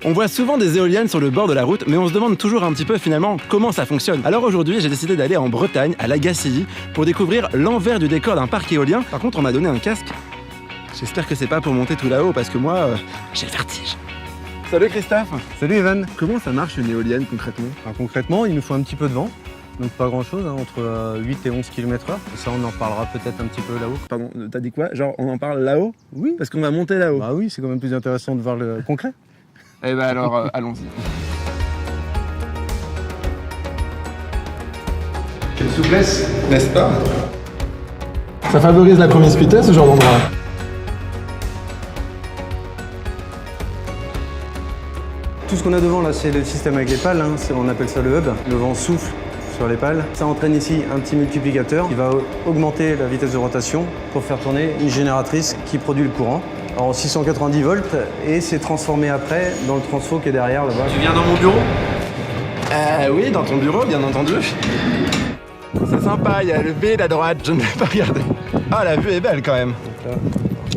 On voit souvent des éoliennes sur le bord de la route, mais on se demande toujours un petit peu finalement comment ça fonctionne. Alors aujourd'hui, j'ai décidé d'aller en Bretagne, à Lagacilly, pour découvrir l'envers du décor d'un parc éolien. Par contre, on m'a donné un casque. J'espère que c'est pas pour monter tout là-haut, parce que moi, j'ai le vertige. Salut Christophe. Salut Evan. Comment ça marche une éolienne concrètement? Alors, concrètement, il nous faut un petit peu de vent, donc pas grand chose, entre 8 et 11 km/h. Ça, on en reparlera peut-être un petit peu là-haut. Pardon, t'as dit quoi? Genre on en parle là-haut? Oui. Parce qu'on va monter là-haut. Bah oui, c'est quand même plus intéressant de voir le concret. Eh ben alors, allons-y. Quelle souplesse, N'est-ce pas? Ça favorise la promiscuité, ce genre d'endroit. Tout ce qu'on a devant là, c'est le système avec les pales, hein. On appelle ça le hub. Le vent souffle sur les pales. Ça entraîne ici un petit multiplicateur qui va augmenter la vitesse de rotation pour faire tourner une génératrice qui produit le courant en 690 volts et c'est transformé après dans le transfo qui est derrière là-bas. Tu viens dans mon bureau? Oui, dans ton bureau, bien entendu. C'est sympa, il y a le B à droite, je ne vais pas regarder. Ah, la vue est belle quand même.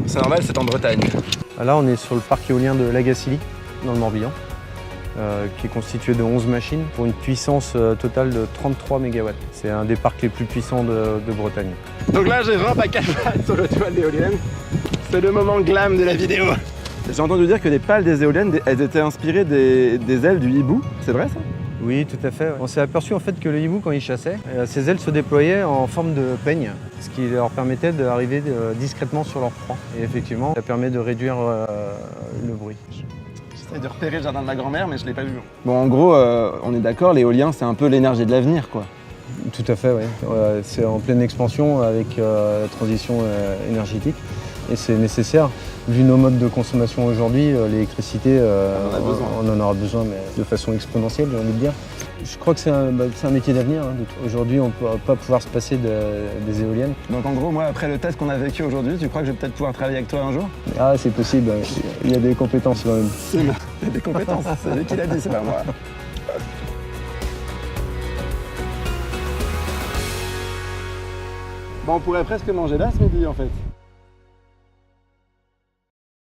C'est normal, c'est en Bretagne. Là, on est sur le parc éolien de Lagacilly, dans le Morbihan, qui est constitué de 11 machines pour une puissance totale de 33 MW. C'est un des parcs les plus puissants de Bretagne. Donc là, j'ai 20 à 4 pattes sur le toit de l'éolienne. C'est le moment glam de la vidéo. J'ai entendu dire que les pales des éoliennes, elles étaient inspirées des ailes du hibou. C'est vrai ça? Oui, tout à fait. On s'est aperçu en fait que le hibou, quand il chassait, ses ailes se déployaient en forme de peigne, ce qui leur permettait d'arriver discrètement sur leur proie. Et effectivement, ça permet de réduire le bruit. J'essaie de repérer le jardin de ma grand-mère, mais je l'ai pas vu. Bon, en gros, on est d'accord, l'éolien, c'est un peu l'énergie de l'avenir, quoi. Tout à fait, oui. C'est en pleine expansion avec la transition énergétique. Et c'est nécessaire. Vu nos modes de consommation aujourd'hui, l'électricité, on en aura besoin, mais de façon exponentielle, j'ai envie de dire. Je crois que c'est un métier d'avenir. Hein. Aujourd'hui, on ne va pas pouvoir se passer des éoliennes. Donc en gros, moi, après le test qu'on a vécu aujourd'hui, tu crois que je vais peut-être pouvoir travailler avec toi un jour? Ah, c'est possible. Il y a des compétences quand même. Il y a des compétences, c'est lui qui l'a dit, c'est pas moi. Bon, on pourrait presque manger là ce midi en fait.